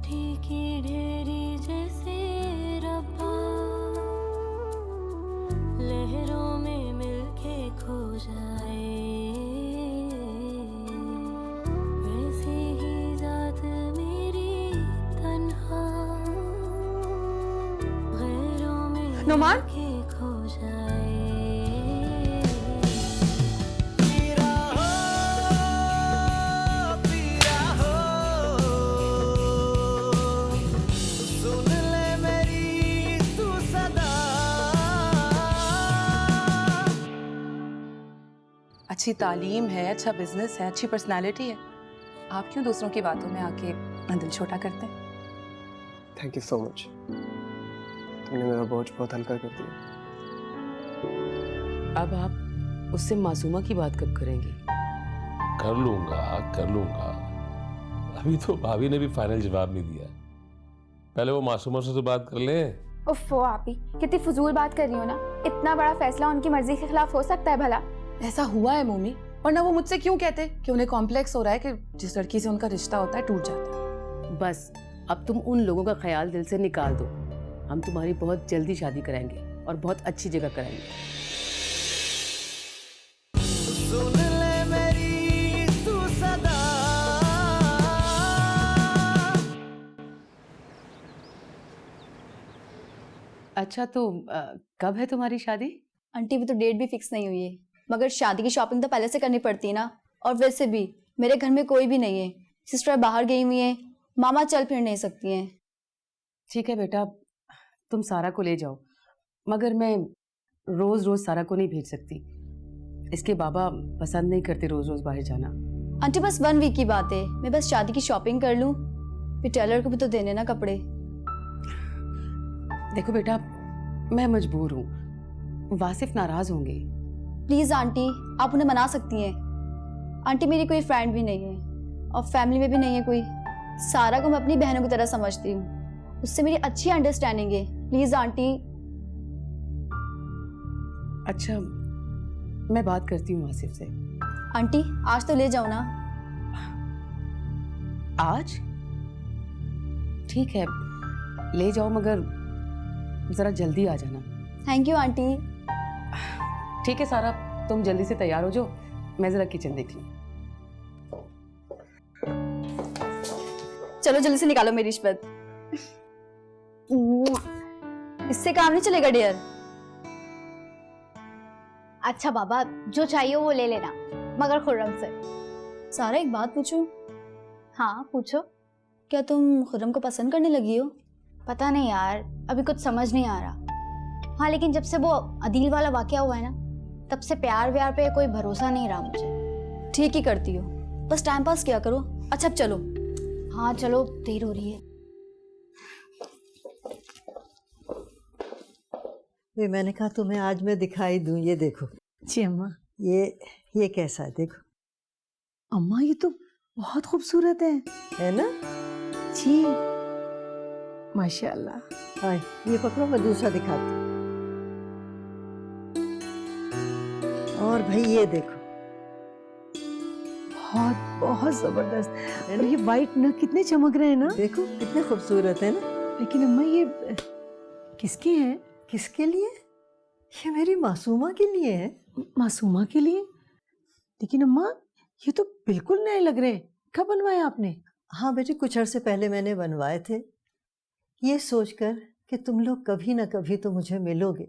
मिट्टी की ढेरी जैसे रब्बा, लहरों में मिलके खो जाए, वैसी ही जात मेरी तन्हा, गैरों में नुमान? मिलके खो जाए। अच्छी तालीम है, अच्छा बिजनेस है, अच्छी पर्सनालिटी है, आप क्यों दूसरों की बातों में आके अपना दिल छोटा करते हैं? थैंक यू सो मच, तुमने मेरा बोझ बहुत हल्का कर दिया। अब आप उससे मासूमा की बात कब करेंगी? कर लूंगा। अभी तो भाभी ने भी फाइनल जवाब नहीं दिया, पहले वो मासूमा से तो बात कर ले। उफ़्फ़ो आप ही कितनी फजूल बात कर रही हो ना। इतना बड़ा फैसला उनकी मर्जी के खिलाफ हो सकता है भला? ऐसा हुआ है मोमी, वरना वो मुझसे क्यों कहते कि उन्हें कॉम्प्लेक्स हो रहा है कि जिस लड़की से उनका रिश्ता होता है टूट जाता है। बस अब तुम उन लोगों का ख्याल दिल से निकाल दो। हम तुम्हारी बहुत जल्दी शादी कराएंगे और बहुत अच्छी जगह कराएंगे। अच्छा तो कब है तुम्हारी शादी? आंटी अभी तो डेट भी फिक्स नहीं हुई है, मगर शादी की शॉपिंग तो पहले से करनी पड़ती है ना। और वैसे भी मेरे घर में कोई भी नहीं है, सिस्टर बाहर गई हुई है, मामा चल फिर नहीं सकती हैं। ठीक है बेटा, तुम सारा को ले जाओ, मगर मैं रोज रोज सारा को नहीं भेज सकती। इसके बाबा पसंद नहीं करते रोज रोज बाहर जाना। आंटी बस 1 वीक की बात है, मैं बस शादी की शॉपिंग कर लूँ, फिर टेलर को भी तो देने ना कपड़े। देखो बेटा, मैं मजबूर हूँ, वासिफ नाराज होंगे। प्लीज आंटी, आप उन्हें मना सकती हैं। आंटी मेरी कोई फ्रेंड भी नहीं है और फैमिली में भी नहीं है कोई। सारा को मैं अपनी बहनों की तरह समझती हूँ, उससे मेरी अच्छी अंडरस्टैंडिंग है। Please aunty. अच्छा, मैं बात करती हूँ वासिफ से। आंटी आज तो ले जाओ ना। आज? ठीक है, ले जाओ, मगर जरा जल्दी आ जाना। Thank you aunty. ठीक है सारा, तुम जल्दी से तैयार हो जाओ, मैं जरा किचन देख लूं। चलो जल्दी से निकालो मेरी रिश्वत। इससे काम नहीं चलेगा डियर। अच्छा बाबा, जो चाहिए वो ले लेना, मगर खुर्रम से। सारा एक बात पूछूं? हाँ पूछो। क्या तुम खुर्रम को पसंद करने लगी हो? पता नहीं यार, अभी कुछ समझ नहीं आ रहा। हाँ लेकिन जब से वो अदील वाला वाकया हुआ है ना, तब से प्यार व्यार पे कोई भरोसा नहीं रहा मुझे। ठीक ही करती हो, बस टाइम पास किया करो। अच्छा अब चलो। हाँ चलो, देर हो रही है। वे मैंने कहा तुम्हें आज मैं दिखाई दूं। ये देखो जी अम्मा। ये कैसा है देखो। अम्मा ये तो बहुत खूबसूरत है ना? जी माशाल्लाह। हाँ ये पकड़ो, मैं दूसरा दिखाती हूँ। और भाई ये देखो, बहुत बहुत जबरदस्त। और ये वाइट ना कितने चमक रहे हैं ना। देखो कितने खूबसूरत है ना। लेकिन अम्मा ये किसकी है? किसके लिए? ये मेरी मासूमा के लिए है। मासूमा के लिए? लेकिन अम्मा ये तो बिल्कुल नए लग रहे हैं। कब बनवाया आपने? हाँ बेटे, कुछ अरसे पहले मैंने बनवाए थे, ये सोचकर कि तुम लोग कभी ना कभी तो मुझे मिलोगे,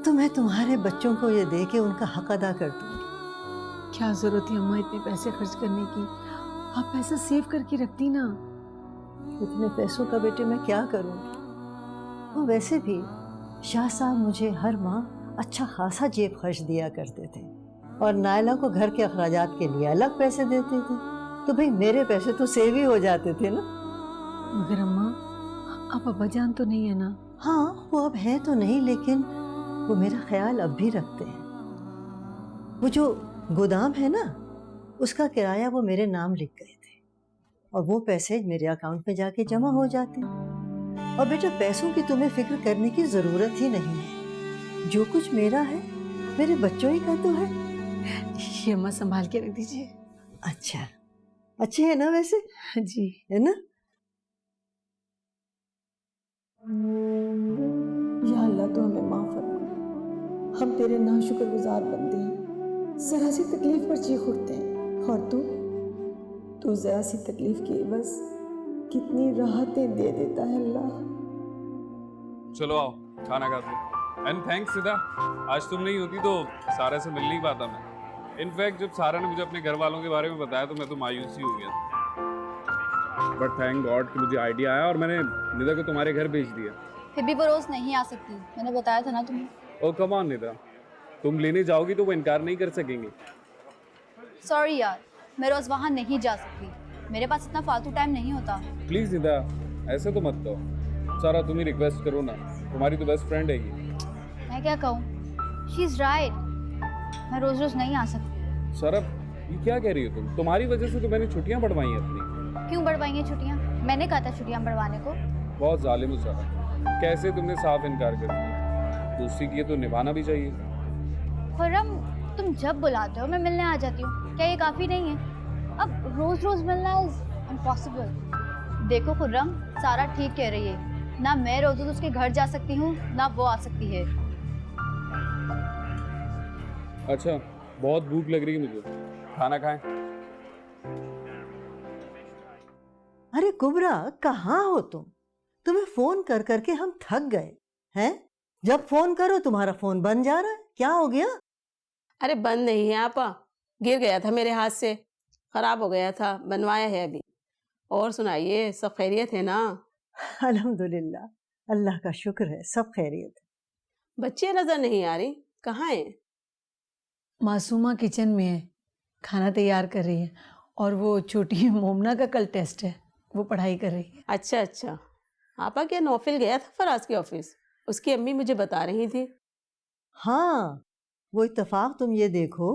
तो मैं तुम्हारे बच्चों को ये दे के उनका हक अदा कर दूंगी। क्या जरूरत है अम्मा इतने पैसे खर्च करने की? आप पैसा सेव करके रखती ना। इतने पैसों का बेटे मैं क्या करूंगी? और वैसे भी शाह साहब मुझे हर माह अच्छा खासा जेब खर्च दिया करते थे, और नायला को घर के अखराजात के लिए अलग पैसे देते थे, तो भाई मेरे पैसे तो सेव ही हो जाते थे ना। मगर अम्मा आप अब्बा जान तो नहीं है ना? हाँ वो अब है तो नहीं, लेकिन वो मेरा ख्याल अब भी रखते हैं। वो जो गोदाम है ना, उसका किराया वो मेरे नाम लिख गए थे, और वो पैसे मेरे अकाउंट में जाके जमा हो जाते हैं। और बेटा पैसों की तुम्हें फिक्र करने की जरूरत ही नहीं है, जो कुछ मेरा है मेरे बच्चों ही का तो है। ये अम्मा संभाल के रख दीजिए। अच्छा, अच्छे है ना वैसे? जी है ना? या अल्लाह तो हमें माफ फरमा, हम तेरे नाशुक्रगुजार बंदे हैं, जरा सी तकलीफ पर चीख उठते हैं, और तू जरा सी तकलीफ की बस कितनी राहतें दे देता है अल्लाह। चलो आओ खाना खाते हैं। एंड थैंक्स सीधा, आज तुम नहीं होती तो सारा से मिल नहीं पाता मैं। इनफैक्ट जब सारा ने मुझे अपने घर वालों के बारे में बताया तो मैं तो मायूस ही हो गया था। बट थैंक गॉड कि मुझे आइडिया आया और मैंने निदा को तुम्हारे घर भेज दिया। फिर भी वो रोज़ नहीं आ सकती, मैंने बताया था ना तुम्हें। ओ कम ऑन निदा, तुम लेने जाओगी तो वो इनकार नहीं कर सकेंगे। सॉरी यार, मैं रोज़ वहाँ नहीं जा सकती, मेरे पास इतना फालतू टाइम नहीं होता। प्लीज़ निदा ऐसे तो मत कहो, सारा तुम ही रिक्वेस्ट करो ना, तुम्हारी तो बेस्ट फ्रेंड है ये। मैं क्या कहूँ, शी इज़ राइट, मैं रोज़ रोज़ नहीं आ सकती। सरब ये क्या कह रही हो तुम? तुम्हारी वजह से तो मैंने छुट्टियां बढ़वाई हैं अपनी। क्यों बढ़वाएंगे छुट्टियाँ? मैंने कहा था छुट्टियाँ बढ़वाने को। बहुत जालिम हो सारा, कैसे तुमने साफ इनकार कर दिया? दूसरी की ये तो निभाना भी चाहिए। खुर्रम, तुम जब बुलाते हो मैं मिलने आ जाती हूँ, क्या ये काफ़ी नहीं है? अब रोज़ रोज़ मिलना इज़ इम्पॉसिबल। देखो खुर्रम, सारा ठीक कह रही है, ना मैं रोज़ रोज़ उसके घर जा सकती हूँ ना वो आ सकती है। अच्छा बहुत भूख लग रही है मुझे, खाना खाएं। अरे कुबरा, कहाँ हो तुम? तुम्हें फोन कर करके हम थक गए हैं। जब फोन करो तुम्हारा फोन बंद जा रहा है, क्या हो गया? अरे बंद नहीं है आपा, गिर गया था मेरे हाथ से, खराब हो गया था, बनवाया है अभी। और सुनाइए, सब खैरियत है ना? अल्हम्दुलिल्लाह, अल्लाह का शुक्र है, सब खैरियत। बच्चे नजर नहीं आ रही, कहाँ है? मासूमा किचन में है, खाना तैयार कर रही है, और वो छोटी मोमना का कल टेस्ट है, वो पढ़ाई कर रही है। अच्छा अच्छा, आपा क्या नौफिल गया था फराज के ऑफिस? उसकी अम्मी मुझे बता रही थी। हाँ, वो इत्तेफाक तुम ये देखो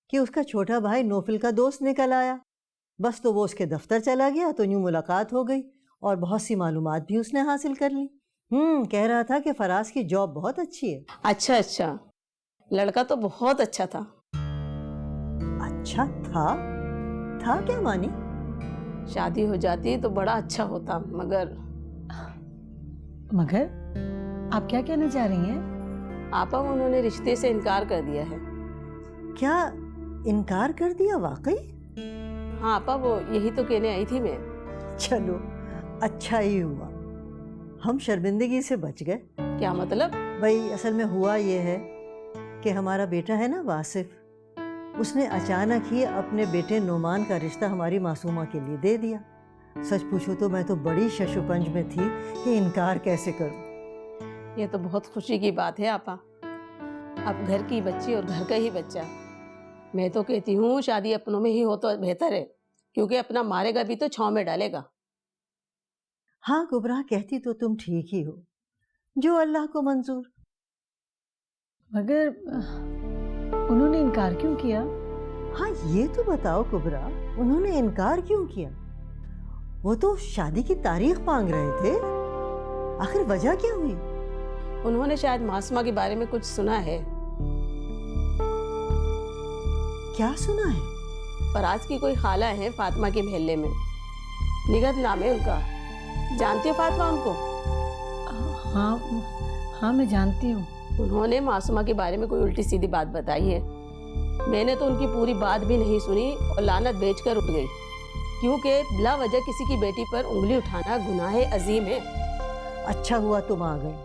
कि उसका छोटा भाई नौफिल का दोस्त निकल आया, बस तो वो उसके दफ्तर चला गया तो यूँ मुलाकात हो गई और बहुत सी मालूमात भी उसने हासिल कर ली। कह रहा था कि फराज की जॉब बहुत अच्छी है। अच्छा अच्छा, लड़का तो बहुत अच्छा था। अच्छा था क्या मानी? शादी हो जाती तो बड़ा अच्छा होता, मगर आप क्या कहना चाह रही हैं? आपा उन्होंने रिश्ते से इनकार कर दिया है। क्या इनकार कर दिया? वाकई? हाँ आपा, वो यही तो कहने आई थी मैं। चलो अच्छा ही हुआ, हम शर्मिंदगी से बच गए। क्या मतलब? भाई असल में हुआ ये है कि हमारा बेटा है ना वासिफ, उसने अचानक ही अपने बेटे नोमान का रिश्ता हमारी मासूमा के लिए दे दिया। सच पूछो तो मैं तो बड़ी शशुपंज में थी कि इनकार कैसे करूं। ये तो बहुत खुशी की बात है आपा, अब घर की बच्ची और घर का ही बच्चा। मैं तो कहती हूँ शादी अपनों में ही हो तो बेहतर है, क्योंकि अपना मारेगा भी तो छांव में डालेगा। हाँ कुबरा, कहती तो तुम ठीक ही हो, जो अल्लाह को मंजूर। मगर उन्होंने इनकार क्यों किया? हाँ ये तो बताओ कुबरा, उन्होंने इनकार क्यों किया? वो तो शादी की तारीख मांग रहे थे, आखिर वजह क्या हुई? उन्होंने शायद मासूमा के बारे में कुछ सुना है। क्या सुना है? फराज की कोई खाला है फातिमा के महल्ले में, निगत नाम है उनका। जानती हो फातिमा उनको? हाँ मैं जानती हूँ। उन्होंने मासूमा के बारे में कोई उल्टी सीधी बात बताई है। मैंने तो उनकी पूरी बात भी नहीं सुनी और लानत बेचकर उठ गई, क्योंकि बिला वजह किसी की बेटी पर उंगली उठाना गुनाह अजीम है। अच्छा हुआ तुम आ गए,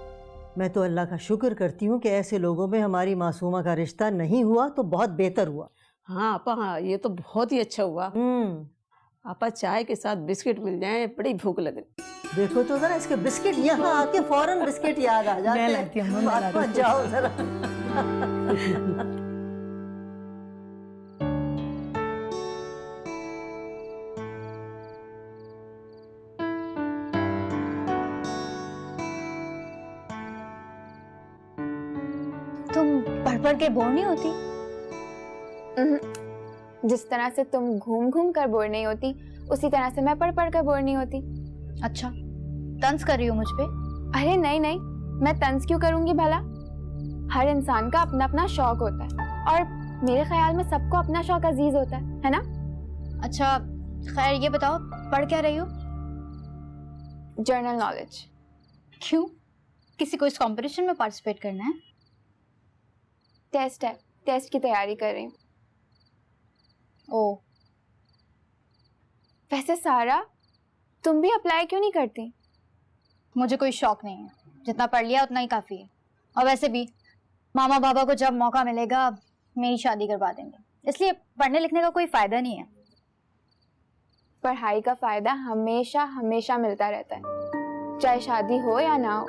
मैं तो अल्लाह का शुक्र करती हूँ कि ऐसे लोगों में हमारी मासूमा का रिश्ता नहीं हुआ तो बहुत बेहतर हुआ। हाँ आपा, हाँ ये तो बहुत ही अच्छा हुआ। आपा चाय के साथ बिस्किट मिल जाए, बड़ी भूख लग रही। देखो तो जरा इसके बिस्किट, यहाँ आके फौरन बिस्किट याद आ जाते हैं। जाओ जरा। तुम पढ़ पढ़ के बोर नहीं होती? जिस तरह से तुम घूम घूम कर बोर नहीं होती, उसी तरह से मैं पढ़ पढ़ कर बोर नहीं होती। अच्छा, तंज कर रही हो मुझ पे? अरे नहीं नहीं, मैं तंज क्यों करूंगी भला? हर इंसान का अपना अपना शौक होता है, और मेरे ख्याल में सबको अपना शौक अजीज होता है ना? अच्छा खैर, ये बताओ पढ़ क्या रही हो? General knowledge. क्यों? किसी को इस कंपटीशन में पार्टिसिपेट करना है? टेस्ट है, टेस्ट की तैयारी कर रही हूँ। ओ, वैसे सारा, तुम भी अप्लाई क्यों नहीं करती? मुझे कोई शौक नहीं है, जितना पढ़ लिया उतना ही काफ़ी है। और वैसे भी मामा बाबा को जब मौका मिलेगा मेरी शादी करवा देंगे, इसलिए पढ़ने लिखने का कोई फ़ायदा नहीं है। पढ़ाई का फायदा हमेशा हमेशा मिलता रहता है, चाहे शादी हो या ना हो।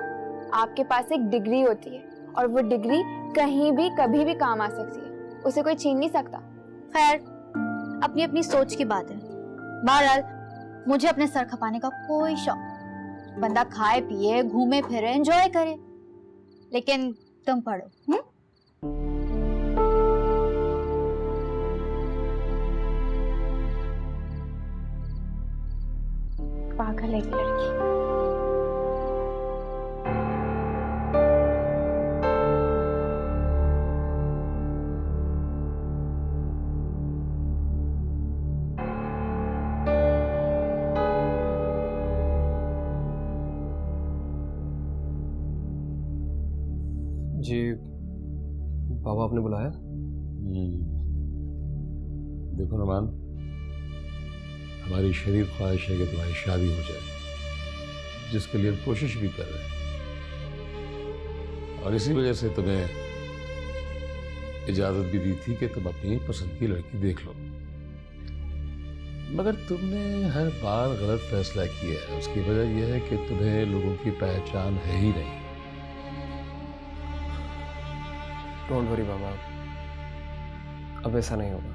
आपके पास एक डिग्री होती है और वो डिग्री कहीं भी कभी भी काम आ सकती है, उसे कोई छीन नहीं सकता। खैर, अपनी अपनी सोच की बात है। बहरहाल मुझे अपने सर खपाने का कोई शौक नहीं। बंदा खाए पिए घूमे फिरे एंजॉय करे, लेकिन तुम पढ़ो। पागल है ये लड़की। जी बाबा आपने बुलाया? देखो नुमान, हमारी शरीर ख्वाहिश है कि तुम्हारी शादी हो जाए, जिसके लिए हम कोशिश भी कर रहे हैं, और इसी वजह से तुम्हें इजाज़त भी दी थी कि तुम अपनी पसंद की लड़की देख लो। मगर तुमने हर बार गलत फैसला किया है। उसकी वजह यह है कि तुम्हें लोगों की पहचान है ही नहीं। डोंट वरी बाबा, अब ऐसा नहीं होगा,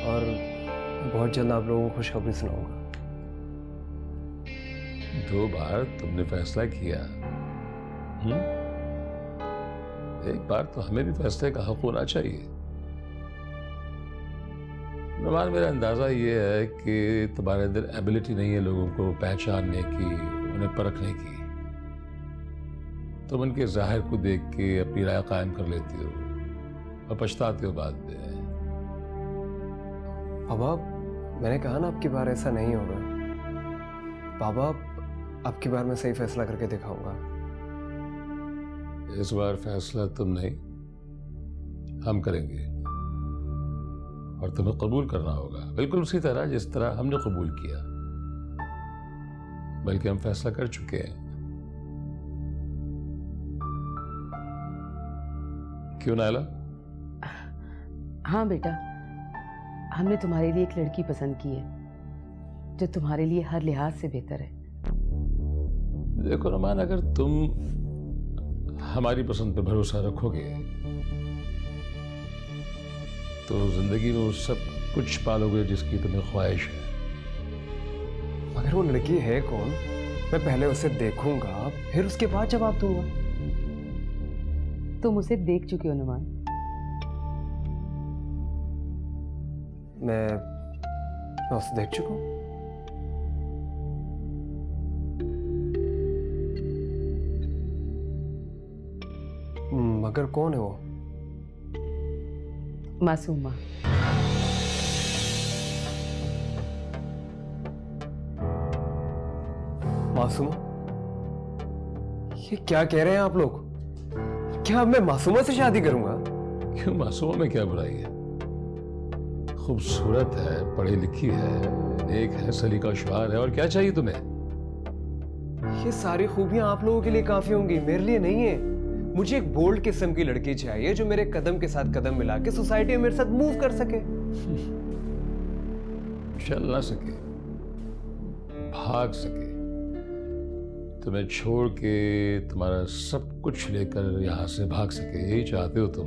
और बहुत जल्द आप लोगों को खुशखबरी सुनाऊंगा। 2 बार तुमने फैसला किया, एक बार तो हमें भी फैसले का हक होना चाहिए। नुमान, मेरा अंदाजा ये है कि तुम्हारे अंदर एबिलिटी नहीं है लोगों को पहचानने की, उन्हें परखने की। तुम उनके जाहिर को देख के अपनी राय कायम कर लेती हो और पछताते हो बाद में। बाबा, मैंने कहा ना आपकी बार ऐसा नहीं होगा। बाबा, आपकी बार मैं सही फैसला करके दिखाऊंगा। इस बार फैसला तुम नहीं, हम करेंगे, और तुम्हें कबूल करना होगा, बिल्कुल उसी तरह जिस तरह हमने कबूल किया। बल्कि हम फैसला कर चुके हैं। क्यों नायला? हाँ बेटा, हमने तुम्हारे लिए एक लड़की पसंद की है जो तुम्हारे लिए हर लिहाज से बेहतर है। देखो नुमान, अगर तुम हमारी पसंद पर भरोसा रखोगे तो जिंदगी में वो सब कुछ पालोगे जिसकी तुम्हें ख्वाहिश है। मगर वो लड़की है कौन? मैं पहले उसे देखूंगा, फिर उसके बाद जवाब दूंगा। तुम उसे देख चुके हो नुमान। मैं उसे देख चुका हूं। मगर कौन है वो? मासूमा। मासूमा? ये क्या कह रहे हैं आप लोग? क्या अब मैं मासूमा से शादी करूंगा? क्यों, मासूमा में क्या बुराई है? खूबसूरत है, पढ़ी लिखी है, नेक है, सलीका-ओ-शुमार है, और क्या चाहिए तुम्हें? ये सारी खूबियां आप लोगों के लिए काफी होंगी, मेरे लिए नहीं है। मुझे एक बोल्ड किस्म की लड़की चाहिए जो मेरे कदम के साथ कदम मिला के सोसाइटी में मेरे साथ मूव कर सके। चल ना सके, भाग सके, तुम्हें छोड़ के तुम्हारा सब कुछ लेकर यहां से भाग सके, यही चाहते हो तुम?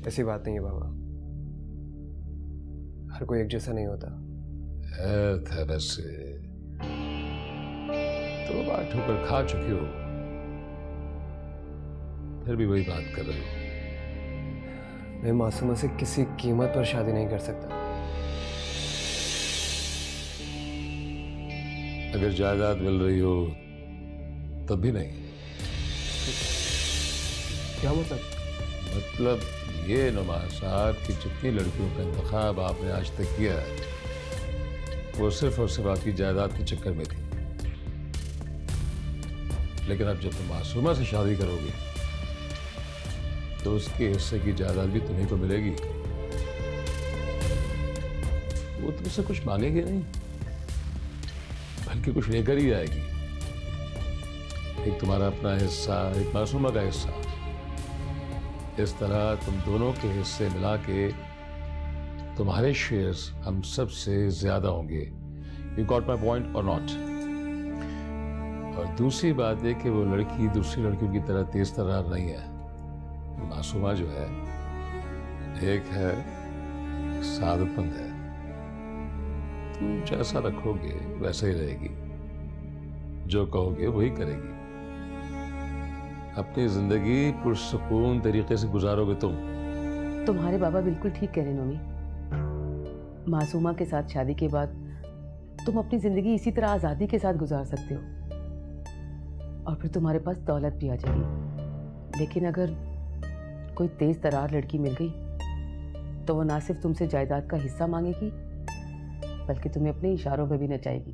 ऐसी बात नहीं है बाबा, हर कोई एक जैसा नहीं होता। है वैसे, तो बात ठोकर खा चुके हो, फिर भी वही बात कर रहे हो। मैं मासूमा से किसी कीमत पर शादी नहीं कर सकता। अगर जायदाद मिल रही हो तब भी नहीं। क्या मतलब? मतलब ये नुमान साहब कि जितनी लड़कियों का इंतखाब आपने आज तक किया है, वो सिर्फ और सिर्फ आपकी जायदाद के चक्कर में थी। लेकिन अब जब तुम मासूमा से शादी करोगे तो उसके हिस्से की जायदाद भी तुम्हीं को मिलेगी। वो तुमसे कुछ मांगेगी नहीं, बल्कि कुछ लेकर ही आएगी। एक तुम्हारा अपना हिस्सा, एक मासूमा का हिस्सा। इस तरह तुम दोनों के हिस्से मिला के तुम्हारे शेयर्स हम सब से ज्यादा होंगे। यू गॉट माई पॉइंट और नॉट? और दूसरी बात है कि वो लड़की दूसरी लड़कियों की तरह तेज तर्रार नहीं है। मासूमा जो है एक है सादतमंद है। तुम जैसा रखोगे वैसा ही रहेगी, जो कहोगे वही करेगी। अपनी जिंदगी पुरसुकून तरीके से गुजारोगे तुम। तुम्हारे बाबा बिल्कुल ठीक कह रहे नोमी। मासूमा के साथ शादी के बाद तुम अपनी जिंदगी इसी तरह आज़ादी के साथ गुजार सकते हो और फिर तुम्हारे पास दौलत भी आ जाएगी। लेकिन अगर कोई तेज तरार लड़की मिल गई तो वो ना सिर्फ तुमसे जायदाद का हिस्सा मांगेगी बल्कि तुम्हें अपने इशारों में भी नचाएगी।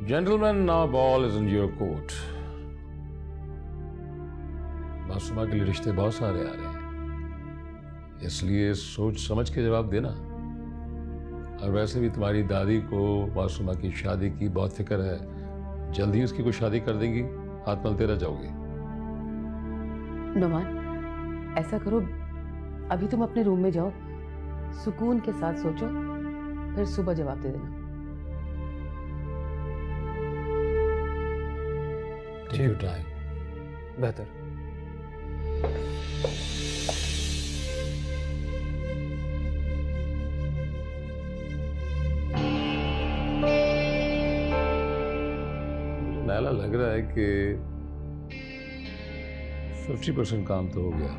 Gentlemen, now ball is in your court. Masuma के लिए रिश्ते बहुत सारे आ रहे हैं, इसलिए सोच समझ के जवाब देना। और वैसे भी तुम्हारी दादी को मासूमा की शादी की बहुत फिक्र है। जल्दी उसकी कोई शादी कर देंगी, हाथ मलते रह जाओगे। नोमान, ऐसा करो, अभी तुम अपने रूम में जाओ, सुकून के साथ सोचो, फिर सुबह जवाब दे देना। जी टाइम बेहतर। नाला लग रहा है कि 50% काम तो हो गया।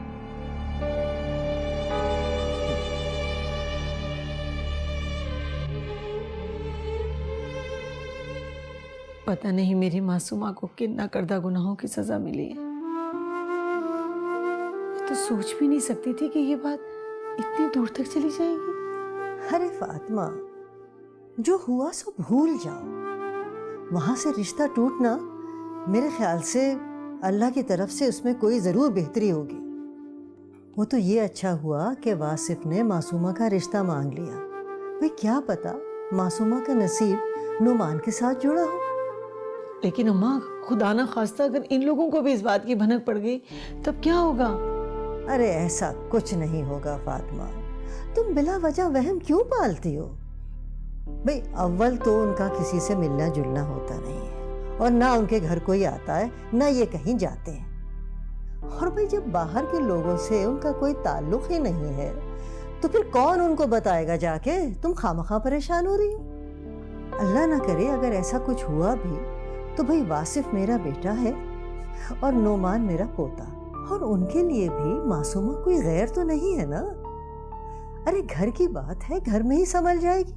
पता नहीं मेरी मासूमा को कितना करदा गुनाहों की सजा मिली है। तो सोच भी नहीं सकती थी कि ये बात इतनी दूर तक चली जाएगी। अरे फातिमा, जो हुआ सो भूल जाओ। वहां से रिश्ता टूटना, मेरे ख्याल से अल्लाह की तरफ से उसमें कोई ज़रूर बेहतरी होगी। वो तो ये अच्छा हुआ कि वासिफ ने मासूमा का रिश्ता मांग लिया। भाई क्या पता मासूमा का नसीब नुमान के साथ जुड़ा हो। लेकिन अम्मा, खुदा ना खास्ता अगर इन लोगों को भी इस बात की भनक पड़ गई तब क्या होगा? अरे ऐसा कुछ नहीं होगा फातिमा, तुम बिला वजह वहम क्यों पालती हो? भाई अव्वल तो उनका किसी से मिलना जुलना होता नहीं है और ना उनके घर कोई आता है ना ये कहीं जाते हैं। और भाई जब बाहर के लोगों से उनका कोई ताल्लुक ही नहीं है तो फिर कौन उनको बताएगा जाके? तुम खामखा परेशान हो रही हो। अल्लाह ना करे अगर ऐसा कुछ हुआ भी तो भाई वासिफ मेरा बेटा है और नोमान मेरा पोता, और उनके लिए भी मासूमा कोई गैर तो नहीं है ना। अरे घर की बात है, घर में ही संभल जाएगी।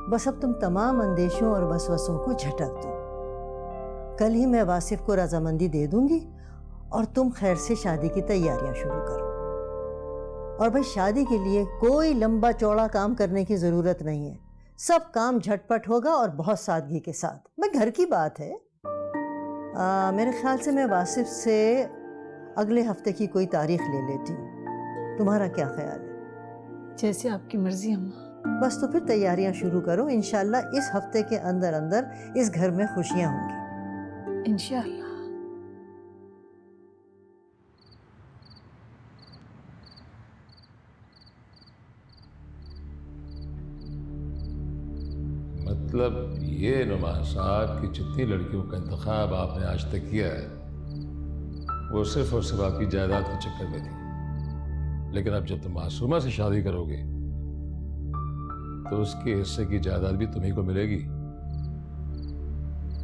बस अब तुम तमाम अंदेशों और वसवसों को झटक दो। कल ही मैं वासिफ को रजामंदी दे दूंगी और तुम खैर से शादी की तैयारियां शुरू करो। और भाई शादी के लिए कोई लंबा चौड़ा काम करने की जरूरत नहीं है, सब काम झटपट होगा और बहुत सादगी के साथ। भाई घर की बात है। मेरे ख्याल से मैं वासिफ से अगले हफ्ते की कोई तारीख ले लेती हूँ। तुम्हारा क्या ख्याल है? जैसे आपकी मर्जी अम्मा। बस तो फिर तैयारियां शुरू करो। इंशाल्लाह इस हफ्ते के अंदर अंदर इस घर में खुशियां होंगी इंशाल्लाह। मतलब ये नुमान साहब कि जितनी लड़कियों का इंतखाब आपने आज तक किया है वो सिर्फ और सिर्फ आपकी जायदाद के चक्कर में थी। लेकिन अब जब तुम मासूमा से शादी करोगे तो उसके हिस्से की जायदाद भी तुम्हीं को मिलेगी।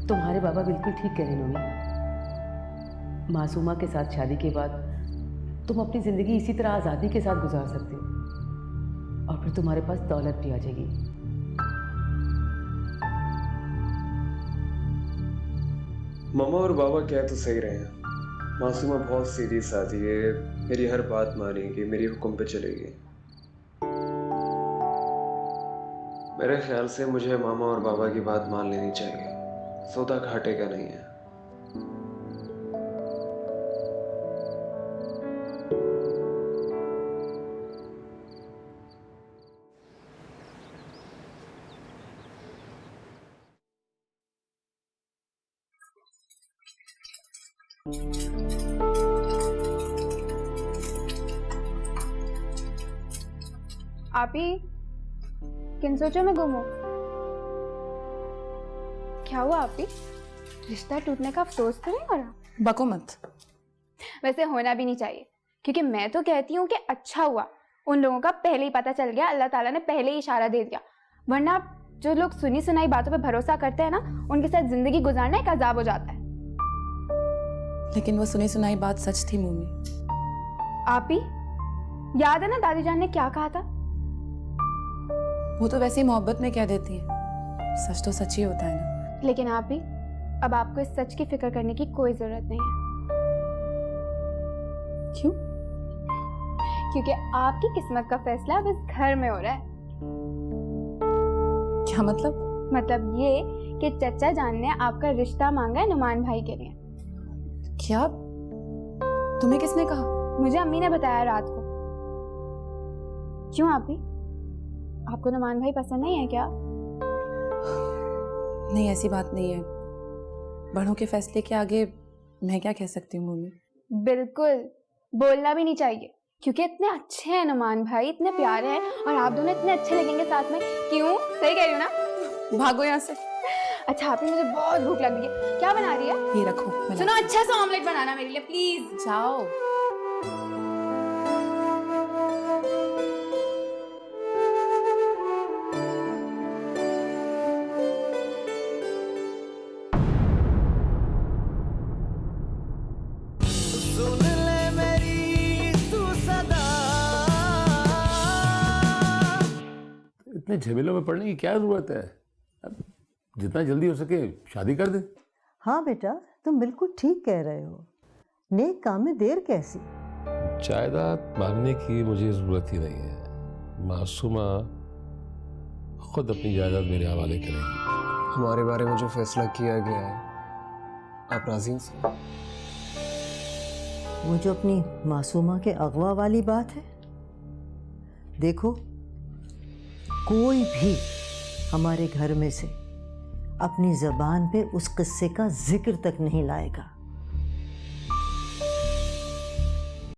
तुम्हारे बाबा बिल्कुल ठीक कह रहे नोमी। मासूमा के साथ शादी के बाद तुम अपनी जिंदगी इसी तरह आज़ादी के साथ गुजार सकते हो और फिर तुम्हारे पास दौलत भी आ जाएगी। मामा और बाबा कह तो सही रहे हैं। मासूमा बहुत सीधी सादी है, मेरी हर बात मानेगी, मेरी हुक्म पे चलेगी। मेरे ख्याल से मुझे मामा और बाबा की बात मान लेनी चाहिए। सौदा घाटे का नहीं है। आप ही किन सोचों में गुम हो? क्या हुआ आप ही? रिश्ता टूटने का अफसोस तो नहीं हो रहा? बको मत। वैसे होना भी नहीं चाहिए, क्योंकि मैं तो कहती हूँ कि अच्छा हुआ उन लोगों का पहले ही पता चल गया, अल्लाह ताला ने पहले ही इशारा दे दिया। वरना जो लोग सुनी सुनाई बातों पे भरोसा करते हैं ना, उनके साथ जिंदगी गुजारना एक अजाब हो जाता है। लेकिन वो सुनी सुनाई बात सच थी मम्मी। आप ही याद है ना दादी जान ने क्या कहा था? वो तो वैसे ही मोहब्बत में कह देती है, सच तो सच ही होता है ना। लेकिन आप ही अब आपको इस सच की फिक्र करने की कोई जरूरत नहीं है। क्यों? क्योंकि आपकी किस्मत का फैसला अब इस घर में हो रहा है। क्या मतलब? मतलब ये कि चचा जान ने आपका रिश्ता मांगा है नुमान भाई के लिए। क्या? तुम्हें किसने कहा? मुझे अम्मी ने बताया रात को। क्यों आप ही, आपको नुमान भाई पसंद नहीं है क्या? नहीं, ऐसी बात नहीं है। बड़ों के फैसले के आगे मैं क्या कह सकती हूँ मम्मी? बिल्कुल बोलना भी नहीं चाहिए, क्योंकि इतने अच्छे हैं नुमान भाई, इतने प्यारे हैं, और आप दोनों इतने अच्छे लगेंगे साथ में। क्यों? सही कह रही हो ना? भागो यहाँ से। अच्छा आप ही, मुझे बहुत भूख लग रही है। क्या बना रही है? ये रखो। सुनो, अच्छा सा ऑमलेट बनाना मेरे लिए प्लीज। जाओ। इतने झमेलों में पड़ने की क्या जरूरत है? अब जितना जल्दी हो सके शादी कर दे। हाँ बेटा, तुम बिल्कुल ठीक कह रहे हो। नेक काम में देर कैसी? जायदाद मांगने की मुझे ज़रूरत ही नहीं है। मासूमा खुद अपनी जायदाद मेरे हवाले करेगी। हमारे बारे में जो फैसला किया गया है, आप राजी हैं? वो जो अपनी मासूमा के अगवा वाली बात है, देखो कोई भी हमारे घर में से अपनी ज़बान पे उस किस्से का जिक्र तक नहीं लाएगा।